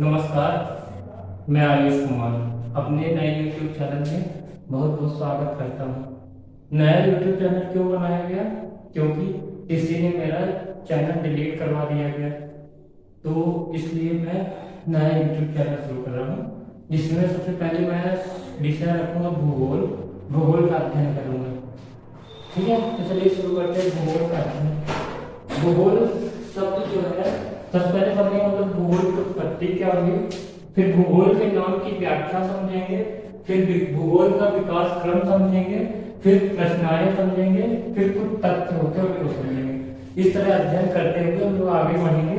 नमस्कार, मैं आयुष कुमार अपने नए YouTube चैनल में बहुत बहुत स्वागत करता हूँ। नया YouTube चैनल क्यों बनाया गया? क्योंकि किसी ने मेरा चैनल डिलीट करवा दिया गया, तो इसलिए मैं नया YouTube चैनल शुरू कर रहा हूँ, जिसमें सबसे पहले मैं विषय रखूँगा भूगोल। भूगोल का अध्ययन करूँगा। ठीक है, तो चलिए शुरू करते हैं भूगोल का अध्ययन। भूगोल शब्द जो है, सबसे पहले समझेंगे मतलब भूगोल की उत्पत्ति क्या हुई, फिर भूगोल के नाम की व्याख्या समझेंगे, फिर भूगोल का विकास क्रम समझेंगे, फिर रचनाएं समझेंगे, फिर कुछ तथ्य होते हैं उनको समझेंगे। इस तरह अध्ययन करते हुए हम लोग आगे बढ़ेंगे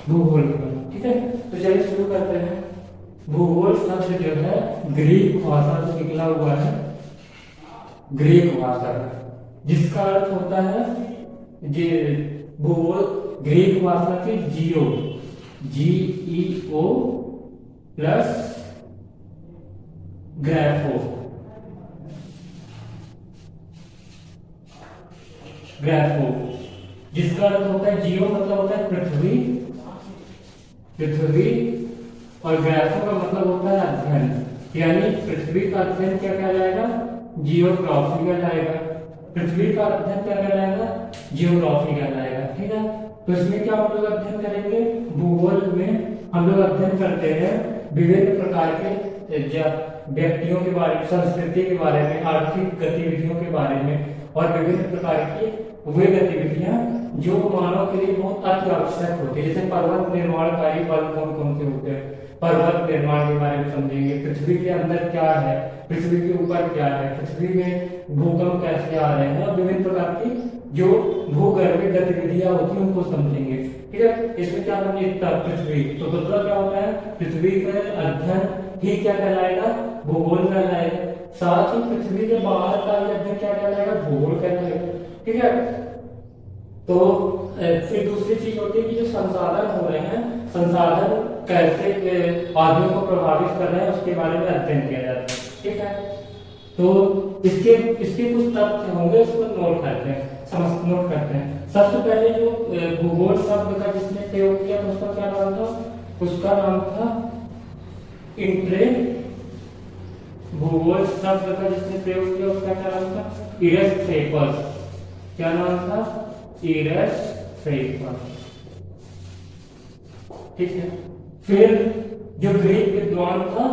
भूगोल में। ठीक है, तो चलिए शुरू करते हैं। भूगोल शब्द जो है ग्रीक भाषा से निकला हुआ है, ग्रीक भाषा, जिसका अर्थ होता है भूगोल ग्रीक भाषा के जियो, GEO प्लस ग्राफो, जिसका अर्थ होता है जियो मतलब होता है पृथ्वी, और ग्राफो का मतलब होता है अध्ययन। यानी पृथ्वी का अध्ययन क्या कहलाएगा? जियोग्राफी कहलाएगा। पृथ्वी का अध्ययन क्या कहलाएगा? जियोग्राफी कहलाएगा। ठीक है, तो इसमें क्या हम लोग अध्ययन करेंगे? भूगोल में हम लोग अध्ययन करते हैं विभिन्न प्रकार के व्यक्तियों के बारे में, संस्कृति के बारे में, आर्थिक गतिविधियों के बारे में, और विभिन्न प्रकार की वे गतिविधियां जो मानव के लिए बहुत अति आवश्यक होती है। जैसे पर्वत निर्माणकारी बल कौन कौन से होते हैं, पर्वत निर्माण के बारे में समझेंगे। पृथ्वी के अंदर क्या है, पृथ्वी के ऊपर क्या है, पृथ्वी में भूकंप कैसे आ रहे हैं, और विभिन्न प्रकार की जो भूगर्भीय गतिविधियां होती हैं उनको समझेंगे। ठीक है, इसमें क्या समझेंगे? पृथ्वी, तो दूसरा क्या होता है? पृथ्वी का अध्ययन ही क्या कहलाएगा? भूगोल कहलाएगा। साथ ही पृथ्वी के बाहर का अध्ययन क्या कहलाएगा? भूगोल कहलाएगा। ठीक है, तो फिर दूसरी चीज होती है कि जो संसाधन हो रहे हैं, संसाधन कैसे आदमियों को प्रभावित कर रहे हैं, उसके बारे में अध्ययन किया जाता है। ठीक है, तो इसके कुछ तथ्य होंगे, उसको नोट करते हैं। सबसे पहले जो भूगोल शब्द का जिसने प्रयोग किया था उसका क्या नाम था? उसका नाम था इंट्रे। भूगोल शब्द का जिसने प्रयोग किया उसका क्या नाम था? इरेस्ट्रेपस। क्या नाम था? इरेस्ट्रेपस। ठीक है, फिर जो ग्रीक विद्वान था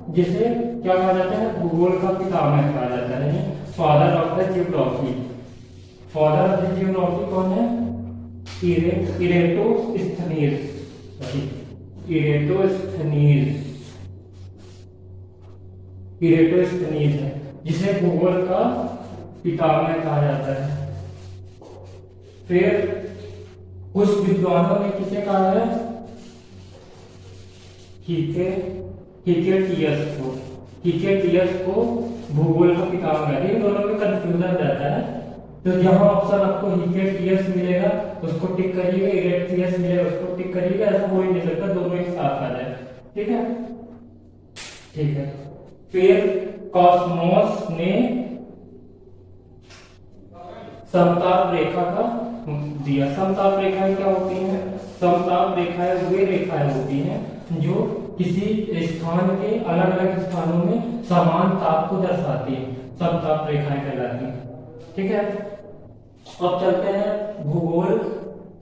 जिसे क्या कहा जाता है? भूगोल का पितामह कहा जाता है, father of the geography. Father of the geography कौन है? इरेटोस्थनीज है, जिसे भूगोल का पितामह कहा जाता है। फिर कुछ विद्वानों ने किसे कहा है? हिकेटियस को भूगोल का पितामह कहते हैं। इन दोनों में कंफ्यूजन रहता है, तो जहां ऑप्शन आपको हिकेटियस मिलेगा उसको टिक करिएगा, इरेक्टियस मिलेगा उसको टिक करिएगा। ऐसा हो ही नहीं सकता दोनों एक साथ आ जाए। ठीक है, ठीक है। फिर कॉस्मोस ने समताप रेखा का दिया। समताप रेखाएं क्या होती हैं? समताप रेखाएं वे रेखाएं होती हैं जो किसी स्थान के अलग अलग स्थानों में समान ताप को दर्शाती है, समताप रेखाएं कहलाती हैं। ठीक है, अब चलते हैं भूगोल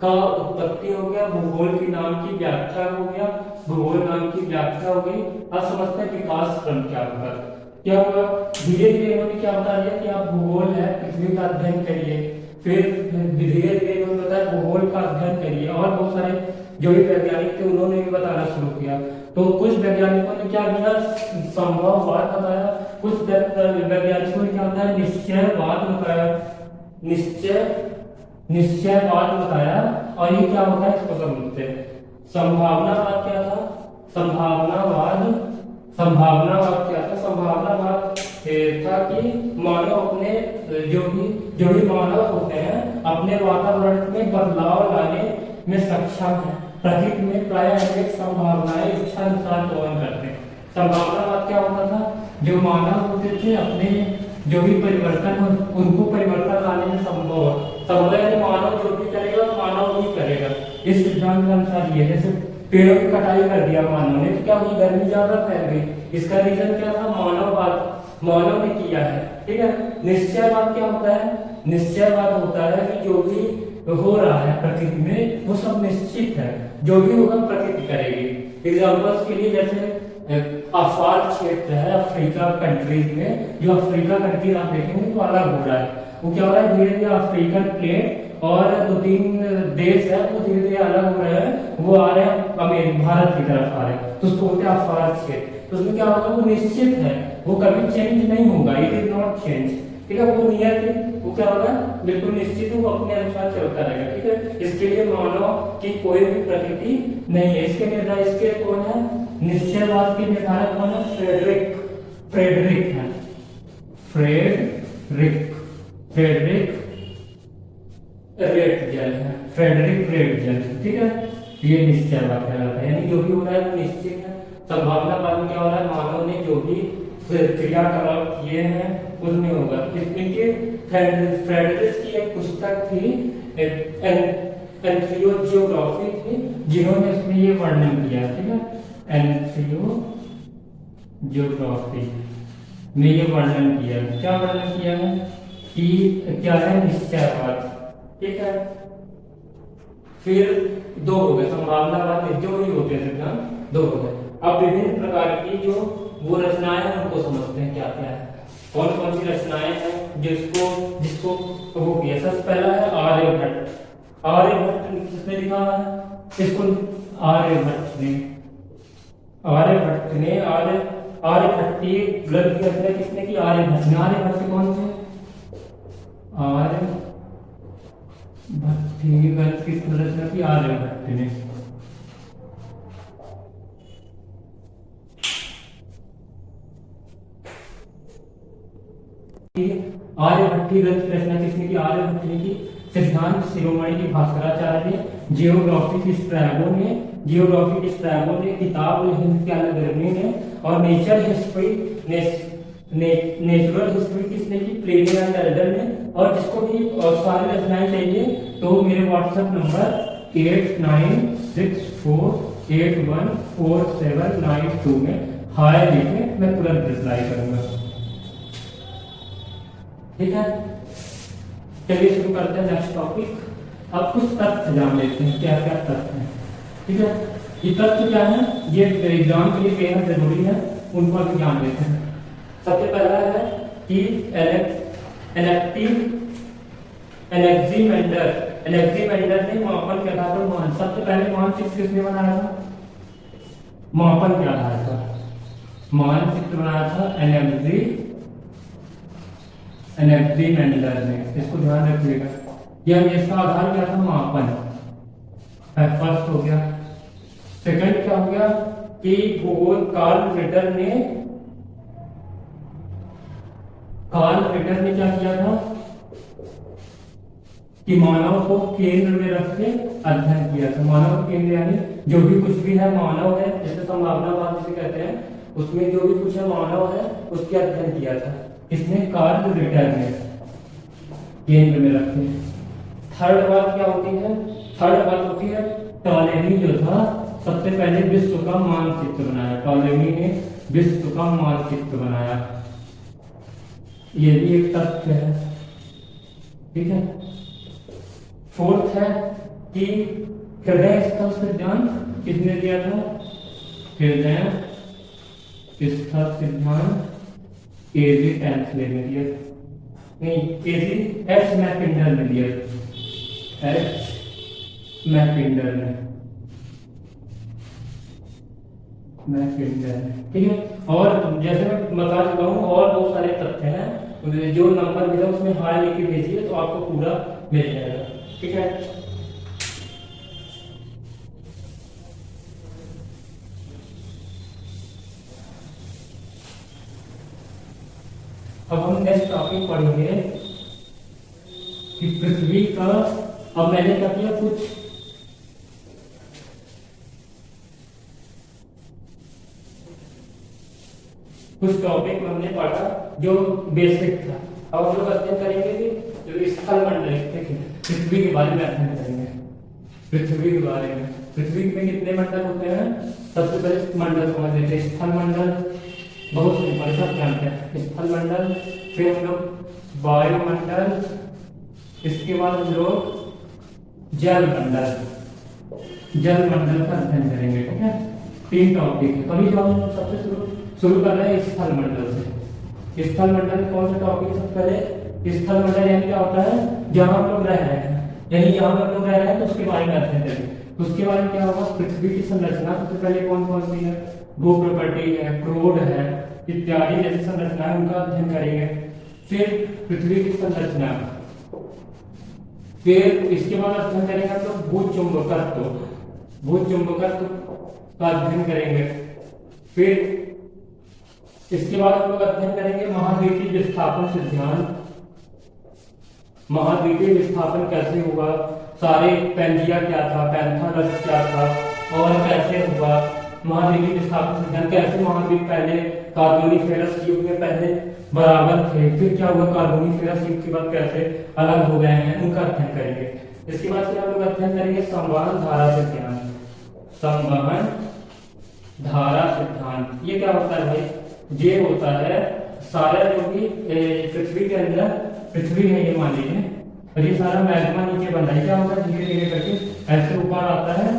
का उत्पत्ति हो गया, भूगोल की नाम की व्याख्या हो गया, भूगोल नाम की व्याख्या हो गई। अब समझते हैं विकास क्रम क्या होगा। क्या होगा? धीरे धीरे इन्होंने क्या बता दिया कि आप भूगोल है पृथ्वी का अध्ययन करिए, फिर धीरे धीरे इन्होंने बताया भूगोल का अध्ययन करिए, और बहुत सारे जो भी वैज्ञानिक थे उन्होंने भी बताना शुरू किया। तो कुछ वैज्ञानिकों ने क्या किया? संभववाद बताया, कुछ वैज्ञानिकों ने क्या बताया? निश्चयवाद बताया, निश्चयवाद बताया। और ये क्या होता है इसको समझते हैं। संभावनावाद क्या था? संभावनावाद क्या था? संभावनावाद था कि मानव अपने जो भी मानव होते हैं अपने वातावरण में बदलाव लाने में सक्षम है। प्रकृति में प्रायः अनेक संभावनाएं इच्छा अनुसार दोहन करते हैं। संभावनावाद क्या होता था? जो मानव होते थे अपने जो भी परिवर्तन उनको परिवर्तन लाने में संभव है। मानव जो भी करेगा मानव ही करेगा, इस सिद्धांत के अनुसार ये। जैसे पेड़ों की कटाई कर दिया मानव ने, तो क्या हुई, गर्मी ज्यादा फैल गई। इसका रीजन क्या था, मानव ने किया है। ठीक है, निश्चयवाद क्या होता है, निश्चयवाद होता है कि जो भी हो रहा है प्रकृति में वो सब निश्चित है, जो भी होगा प्रकृति करेगी। एग्जाम्पल्स के लिए जैसे अफार क्षेत्र है अफ्रीका कंट्रीज में, जो अफ्रीका कंट्रीज आप देखेंगे तो अलग हो रहा है, वो क्या हो रहा है, धीरे धीरे अफ्रीकन प्लेट और 2-3 देश है वो धीरे धीरे अलग हो रहे हैं, वो आ रहे हैं भारत की तरफ आ रहे हैं, तो उसको बोलते हैं अफार क्षेत्र। तो उसमें क्या होगा, वो निश्चित है, वो कभी चेंज नहीं होगा, इट इज नॉट चेंज। ठीक है, वो नियत, वो क्या होगा, बिल्कुल निश्चित, वो अपने अनुसार चलता रहेगा। ठीक है, इसके लिए मानव की कोई भी प्रकृति नहीं है। इसके निर्धारक इसके कौन है, निश्चयवाद के निर्धारक कौन है, फ्रेडरिक है, फ्रेडरिक रेटजल है, फ्रेडरिक रेटजल। ठीक है, ये निश्चयवाद कहलाता है, यानी जो भी हो रहा है वो निश्चित है। संभावनावाद में क्या हो रहा है, मानव ने जो भी क्रियाकलाप किए हैं उनमें होगा। इनके फ्रेडरिक की एक पुस्तक थी एंथ्रोजियोग्राफी थी, जिन्होंने इसमें ये वर्णन किया। ठीक है, एंथ्रोजियोग्राफी में ये वर्णन किया, क्या वर्णन किया है कि क्या है, निश्चयवाद। ठीक है, फिर दो हो गए, संभावनावाद जो भी होते हैं सिद्धांत दो हो गए। अब विभिन्न प्रकार की जो वो रचनाएं हैं उनको समझते हैं क्या क्या है, कौन कौन सी रचनाएं हैं जिसको वो किया। सबसे पहला है आर्यभट्ट। आर्यभट्ट किसने लिखा है इसको, आर्यभट्ट ने आर्यभट्टीय ग्रंथ की रचना किसने की, आर्यभट्ट ने। आर्यभट्ट कौन थे, आर्यभट्टीय ग्रंथ किसने रचना की, आर्यभट्ट ने। आर्यभट्टीय ग्रंथ की रचना किसने की, आर्यभट्ट ने की। सिद्धांत शिरोमणि की भास्कराचार्य ने, जियोग्राफी की स्ट्रैबो ने, किताब हिंद के अलगर्मी ने, और नेचुरल हिस्ट्री किसने की, प्लेनी एंड एल्डर ने। और जिसको भी सारी रचनाएं चाहिए तो मेरे व्हाट्सएप नंबर 8964814792 में हाय लिखे, मैं तुरंत रिप्लाई करूंगा। ठीक है, चलिए शुरू करते हैं नेक्स्ट टॉपिक। अब कुछ तथ्य जान लेते हैं, क्या क्या तथ्य हैं। ठीक है, ये तथ्य क्या है, ये एग्जाम के लिए बेहद जरूरी है, उनको अभी जान लेते हैं। सबसे पहला है कि एनेक्सिमेंडर ने मापन के आधार पर मान, सबसे पहले मानचित्र किसने बनाया था, मापन के आधार पर मानचित्र बनाया था एनेक्सिमेंडर ने। इसको ध्यान रखिएगा, यह इसका आधार क्या था, मापन। फर्स्ट हो गया। सेकंड क्या हो गया कि भूगोल कार्ल रिटर ने क्या किया था कि मानव को केंद्र में रख के अध्ययन किया था। मानव केंद्र यानी जो भी कुछ भी है मानव है, जैसे संभावनावाद जिसे कहते हैं, उसमें जो भी कुछ है मानव है, उसके अध्ययन किया था। इसने कार्ल रिटर ने केंद्र में रखे। थर्ड बात क्या होती है, थर्ड बात होती है टॉलेमी जो था सबसे पहले विश्व का मानचित्र बनाया। टॉलेमी ने विश्व का मानचित्र बनाया, ये भी एक तथ्य है। ठीक है, फोर्थ है कि हृदय स्थल सिद्धांत किसने दिया था, हृदय स्थल सिद्धांत एजी टेंसले ने दिया, नहीं एजी एच मैकिंडर ने दिया, एच मैकिंडर ने। ठीक है, और जैसे मैं बता चुका हूँ और बहुत सारे तथ्य हैं, जो नंबर मिला उसमें हाई लिख के भेजिए तो आपको पूरा मिल जाएगा। ठीक है, अब हम नेक्स्ट टॉपिक पढ़ेंगे कि पृथ्वी का, अब मैंने क्या किया, कुछ टॉपिक हमने पढ़ा जो बेसिक था। अब हम लोग अध्ययन करेंगे कि स्थल मंडल, देखिए पृथ्वी के बारे में अध्ययन करेंगे, पृथ्वी के बारे में। पृथ्वी में कितने मंडल होते हैं? सबसे पहले मंडल समझ लेते हैं। स्थल मंडल बहुत सिंपल, सब जानते हैं स्थल मंडल। फिर हम लोग वायुमंडल, इसके बाद हम लोग जल मंडल, जल मंडल का अध्ययन करेंगे। ठीक है, 3 टॉपिक है। अभी जो हम सबसे शुरू कर रहे हैं स्थल मंडल से। स्थल मंडल में कौन सा टॉपिक? सबसे पहले स्थल मंडल यानी क्या होता है? जहां हम लोग रह रहे हैं, यानी जहां हम लोग रह रहे हैं तो उसके बारे में अध्ययन करेंगे। उसके बारे में क्या होगा? पृथ्वी की संरचना सबसे पहले कौन कौन सी है, भू प्रॉपर्टी है, क्रोड है इत्यादि जैसी संरचना है, उनका अध्ययन करेंगे। फिर पृथ्वी की संरचना, फिर इसके बाद अध्ययन करेंगे तो भूचुंबकत्व, भूचुंबकत्व का अध्ययन करेंगे। फिर इसके बाद हम लोग अध्ययन करेंगे महाद्वीपीय विस्थापन सिद्धांत, महाद्वीपीय विस्थापन कैसे हुआ, सारे पेंजिया क्या था, पैंथालस क्या था और कैसे हुआ, महाद्वीपीय विस्थापन सिद्धांत कैसे महाद्वीप पहले कार्बोनिफेरस युग में पहले बराबर थे, फिर क्या हुआ कार्बोनिफेरस युग के बाद कैसे अलग हो गए हैं, उनका अध्ययन करेंगे। इसके बाद फिर हम लोग अध्ययन करेंगे संवहन धारा सिद्धांत, संवहन धारा सिद्धांत। ये क्या होता है भाई? ये होता है सारा जो भी पृथ्वी के अंदर, पृथ्वी है ये मान लीजिए, और ये सारा मैग्मा नीचे बन रहा है। क्या होता है? धीरे धीरे करके ऐसे ऊपर आता है,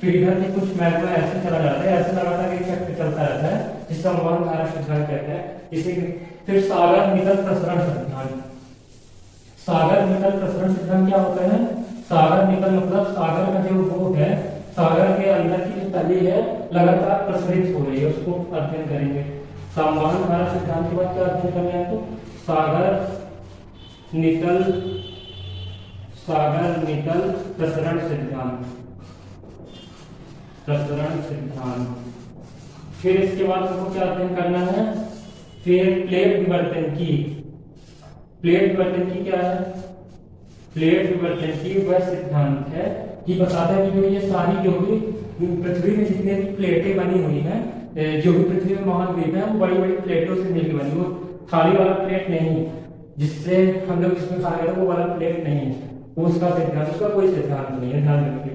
फिर इधर से कुछ मैग्मा ऐसे चला जाता है, ऐसे लगातार एक चक्र चलता रहता है, जिसे संवहन धारा सिद्धांत कहते हैं। इसी फिर सागर निकल प्रसरण सिद्धांत, सागर निकल प्रसरण सिद्धांत क्या होता है? सागर निकल मतलब सागर का जो वो है, सागर के अंदर की जो तली है लगातार प्रसरित हो रही है, उसको अध्ययन करेंगे। संवहन धारा सिद्धांत के बाद क्या अध्ययन करना है? तो सागर निकल प्रसरण सिद्धांत, प्रसरण सिद्धांत। फिर इसके बाद हमको क्या अध्ययन करना है? फिर प्लेट विवर्तन की, प्लेट विवर्तन की क्या है? प्लेट विवर्तन की वह सिद्धांत है कि बताता है कि जो ये सारी जो भी पृथ्वी में जितने भी प्लेटें बनी हुई हैं, जो भी पृथ्वी में महाद्वीप है, वो बड़ी बड़ी प्लेटों से मिलकर बनी, वो खाली वाला प्लेट नहीं जिससे हम लोग इसमें खा रहे थे वो वाला प्लेट नहीं है, उसका सिद्धांत, उसका कोई सिद्धांत नहीं है, ध्यान रखिए।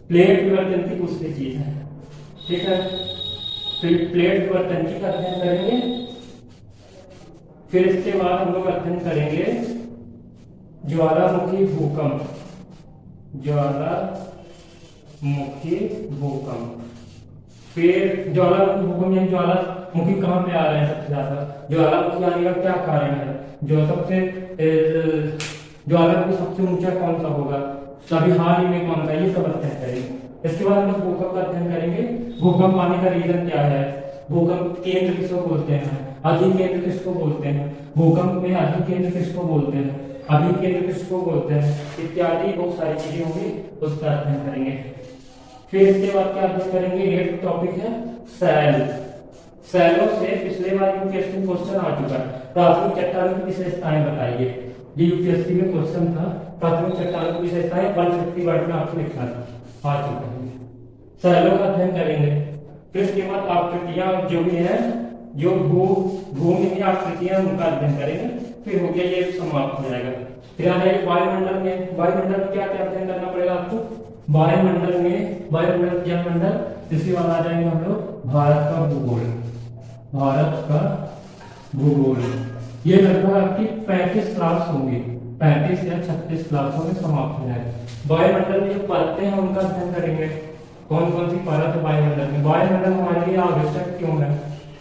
प्लेट विवर्तन की दूसरी चीज है। ठीक है, फिर प्लेट विवर्तन की का अध्ययन करेंगे। फिर इसके बाद हम लोग अध्ययन करेंगे ज्वालामुखी भूकंप, ज्वालामुखी भूकंप। फिर ज्वालामुखी भूकंप यानी ज्वालामुखी कहाँ पे आ रहे हैं सबसे ज्यादा, ज्वालामुखी आने का क्या कारण है, जो सबसे ज्वालामुखी सबसे ऊंचा कौन सा होगा, सभी हाल ही में कौन सा, ये सब अध्ययन करेंगे। इसके बाद हम लोग भूकंप का अध्ययन करेंगे। भूकंप आने का रीजन क्या है, भूकंप केंद्र किसको बोलते हैं, अधिकेंद्र किसको बोलते हैं, भूकंप में अधिकेंद्र किसको बोलते हैं, अभिकेंद्र किसको बोलते हैं, इत्यादि बहुत सारी चीजें होंगी, उसका अध्ययन करेंगे। फिर इसके बाद क्या अध्ययन करेंगे? एक टॉपिक है सैल। सैलों से पिछले बार यूपीएससी क्वेश्चन आ चुका है, प्राथमिक चट्टानों की विशेषताएं बताइए। ये यूपीएससी में क्वेश्चन था, प्राथमिक चट्टानों की विशेषताएं 150 वर्ड में आपको लिखना था, आ चुका है। सैलों का अध्ययन करेंगे। फिर इसके बाद आकृतियां जो भी है, जो भूमि की आकृतियां, उनका अध्ययन करेंगे। फिर हो गया, ये समाप्त हो जाएगा। फिर आ जाएगा वायुमंडल में। वायुमंडल में क्या क्या अध्ययन करना पड़ेगा आपको? वायुमंडल में वायुमंडल, जलमंडल, इसके बाद आ जाएंगे हम लोग भारत का भूगोल, भारत का भूगोल। ये लगभग आपकी 35 क्लास होंगी, 35 या 36 क्लासों में समाप्त हो जाएगा। वायुमंडल में जो परतें हैं उनका अध्ययन करेंगे, कौन कौन सी परत है वायुमंडल में, वायुमंडल हमारे लिए आवश्यक क्यों है।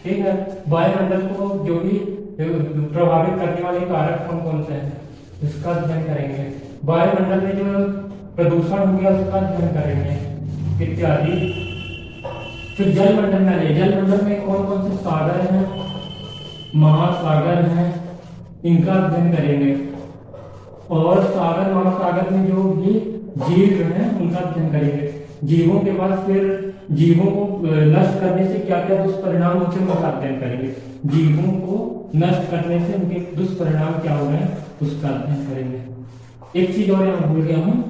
ठीक है, वायुमंडल को जो भी प्रभावित करने वाले कारक कौन कौन से हैं, इसका अध्ययन करेंगे। वायुमंडल में जो प्रदूषण हो गया उसका अध्ययन करेंगे इत्यादि। फिर जलमंडल में आइए, जलमंडल में कौन कौन से सागर हैं, महासागर हैं, इनका अध्ययन करेंगे। और सागर महासागर में जो भी जीव हैं उनका अध्ययन करेंगे। जीवों के बाद फिर जीवों को नष्ट करने से क्या क्या दुष्परिणाम होते हैं उसका अध्ययन करेंगे। जीवों को नष्ट करने से उनके दुष्परिणाम क्या हो रहे हैं उसका अध्ययन करेंगे। एक चीज और यहाँ भूल गया हूँ,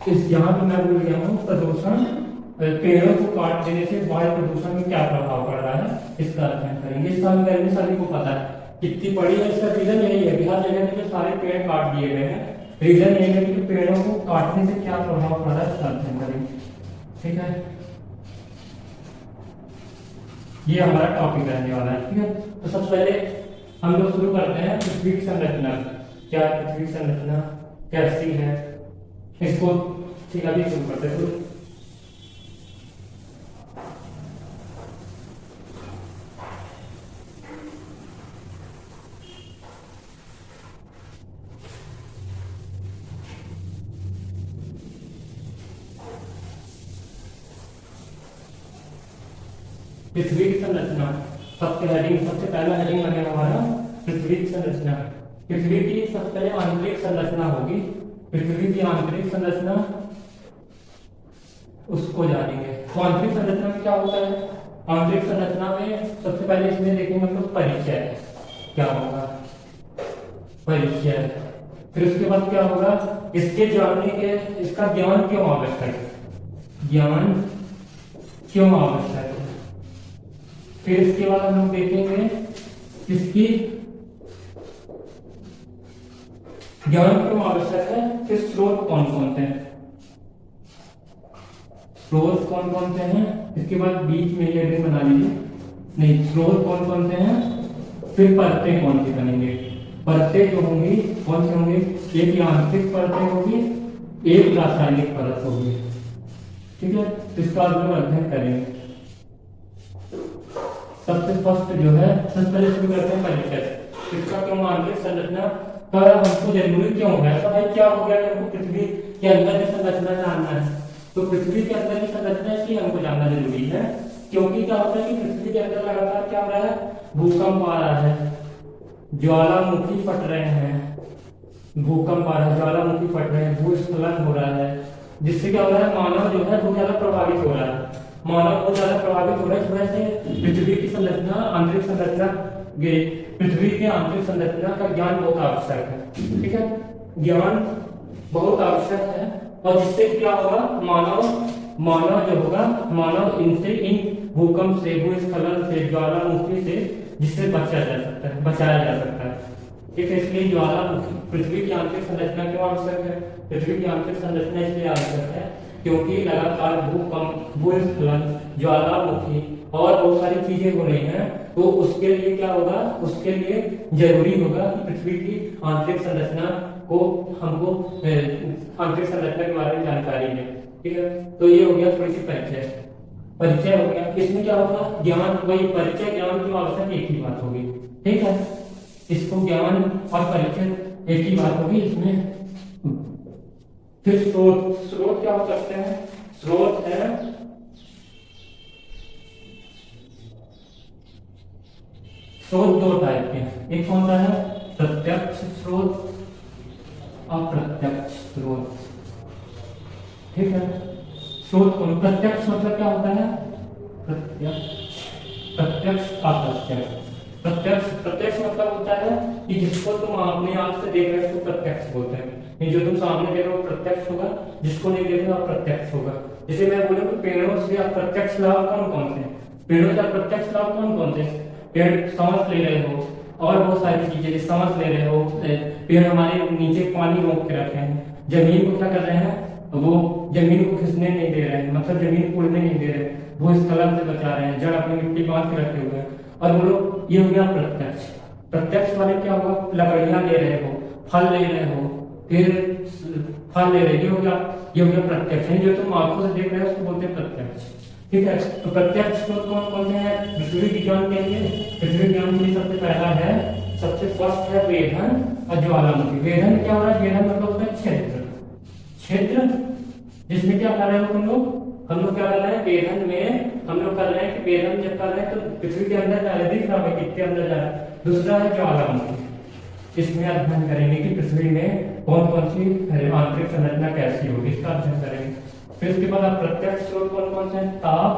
यहाँ पे मैं भूल गया हूँ, प्रदूषण, पेड़ों को काट देने से वायु प्रदूषण में क्या प्रभाव पड़ रहा है, इसका अध्ययन करेंगे। इसका गर्मी सभी को पता है, कितनी पड़ी है, इसका रीजन यही है, बिहार जगह में जो सारे पेड़ काट दिए गए हैं, रीजन यही है कि पेड़ों को काटने से क्या प्रभाव पड़ रहा है, इसका अध्ययन करेंगे। ठीक है, ये हमारा टॉपिक रहने वाला है। ठीक है, तो सबसे पहले हम लोग शुरू करते हैं पृथ्वी की संरचना। क्या पृथ्वी की संरचना कैसी है इसको, ठीक है, अभी शुरू करते हैं। पृथ्वी की संरचना, सबसे पहला हेडिंग लगेगा हमारा पृथ्वी की संरचना। पृथ्वी की सबसे पहले आंतरिक संरचना होगी, पृथ्वी की आंतरिक संरचना, उसको जानेंगे। तो आंतरिक संरचना में क्या होता है? आंतरिक संरचना में सबसे पहले इसमें देखेंगे हम लोग परिचय, क्या होगा परिचय। फिर उसके बाद क्या होगा, इसके जानने के, इसका ज्ञान क्यों आवश्यक है, ज्ञान क्यों आवश्यक है। फिर इसके बाद हम लोग देखेंगे इसकी ज्ञान क्यों आवश्यक है। फिर स्रोत कौन कौन से हैं, स्रोत कौन कौन से हैं। इसके बाद बीच में ये भी बना लीजिए, नहीं, स्रोत कौन कौन से हैं। फिर परतें कौन सी बनेंगे, परतें जो होंगी कौन सी होंगी, एक यांत्रिक परतें होगी, एक रासायनिक परत होगी। ठीक है, इसका हम लोग अध्ययन करेंगे। सबसे फर्स्ट जो है, सबसे पहले शुरू करते हैं परिचय। इसका क्यों आंतरिक संरचना का हमको जरूरी क्यों है। ऐसा भाई क्या हो गया कि हमको पृथ्वी के अंदर की संरचना जानना है, तो पृथ्वी के अंदर की संरचना इसलिए हमको जानना जरूरी है क्योंकि क्या होता है कि पृथ्वी के अंदर लगातार क्या हो रहा है, भूकंप आ रहा है, ज्वालामुखी फट रहे हैं, भूकंप आ रहा है, ज्वालामुखी फट रहे हैं, भूस्खलन हो रहा है, जिससे क्या हो रहा है, मानव जो है बहुत ज्यादा प्रभावित हो रहा है, मानव बहुत ज्यादा प्रभावित हो रहा है। इस वजह से पृथ्वी की संरचना, आंतरिक संरचना, पृथ्वी के आंतरिक संरचना का ज्ञान बहुत आवश्यक है। ठीक है, ज्ञान बहुत आवश्यक है, और जिससे क्या होगा, मानव जो होगा, मानव इनसे, इन भूकंप से, भूस्खलन से, ज्वालामुखी से, जिससे बचाया जा सकता है। ठीक है, इसलिए ज्वालामुखी, पृथ्वी की आंतरिक संरचना क्यों आवश्यक है। पृथ्वी की आंतरिक संरचना इसलिए आवश्यक है क्योंकि लगातार भूकंप, भूस्खलन, ज्वालामुखी और बहुत सारी चीजें हो रही हैं, तो उसके लिए क्या होगा, उसके लिए जरूरी होगा कि पृथ्वी की आंतरिक संरचना को हमको आंतरिक संरचना के बारे में जानकारी है। ठीक है, तो ये हो गया थोड़ी सी परिचय हो गया। इसमें क्या होगा, ज्ञान, वही परिचय ज्ञान की आवश्यक एक ही बात होगी। ठीक है, इसको ज्ञान और परिचय एक ही बात होगी इसमें। फिर स्रोत क्या हो सकते हैं, स्रोत है स्रोत दो टाइप के हैं, एक कौन सा है, प्रत्यक्ष स्रोत, अप्रत्यक्ष स्रोत। ठीक है, स्रोत कौन, प्रत्यक्ष मतलब क्या होता है, प्रत्यक्ष अप्रत्यक्ष। प्रत्यक्ष मतलब होता है कि जिसको तुम अपने आंख से देख रहे हो उसको प्रत्यक्ष बोलते हैं, जो तुम सामने देख रहे हो प्रत्यक्ष होगा, जिसको नहीं देख रहे हो अप्रत्यक्ष होगा। जैसे मैं बोलूं कि पेड़ों से अप्रत्यक्ष लाभ कौन कौन से, पेड़ों से अप्रत्यक्ष लाभ कौन कौन से, पेड़ सांस ले रहे हो और बहुत सारी चीजें सांस ले रहे हो, पेड़ हमारे नीचे पानी रोक के रखे हैं, जमीन को क्या कर रहे हैं, वो जमीन को खिसने नहीं दे रहे हैं, मतलब जमीन को उड़ने नहीं दे रहे, वो इस कलम से बचा रहे हैं, जड़ अपनी मिट्टी बांध के रखे हुए हैं। और बोलो ये हो गया प्रत्यक्ष। प्रत्यक्ष वाले क्या हुआ, लकड़ियां ले रहे हो, फल ले रहे हो, फिर फल ले रहे, ये हो गया प्रत्यक्ष। जो तुम आंखों से देख रहे हो उसको बोलते हैं प्रत्यक्ष। ठीक है, तो प्रत्यक्ष स्रोत कौन कौन से हैं पृथ्वी विज्ञान के लिए। पृथ्वी विज्ञान के लिए सबसे पहला है, सबसे फर्स्ट है वेधन और ज्वालामुखी। वेधन क्या हो रहा है, वेधन मतलब होता है क्षेत्र, जिसमें क्या कर रहे हो हम लोग क्या कर रहे हैं, वेधन में हम लोग कर रहे हैं कि वेधन जब कर रहे हैं तो पृथ्वी के अंदर जा रहे, दिख रहा है कितने अंदर जा रहा है। दूसरा है ज्वालामुखी, इसमें अध्ययन करेंगे कि पृथ्वी में कौन कौन सी आंतरिक संरचना कैसी होगी, इसका अध्ययन करेंगे। फिर उसके बाद प्रत्यक्ष स्रोत कौन कौन से हैं, ताप,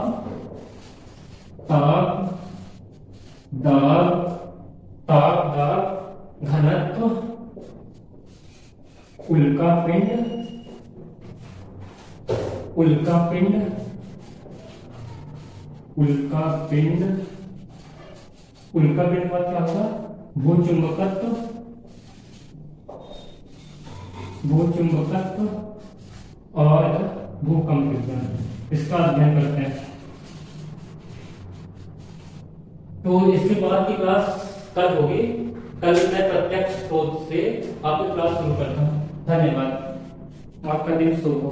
दाब, घनत्व, उल्कापिंड, उल्कापिंड बाद क्या होगा, भूचुंबकत्व और भूकंप विज्ञान। इसका अध्ययन करते हैं। तो इसके बाद की क्लास कल होगी। कल मैं प्रत्यक्ष स्रोत से आपकी क्लास शुरू करता हूँ। धन्यवाद। आपका दिन शुभ हो।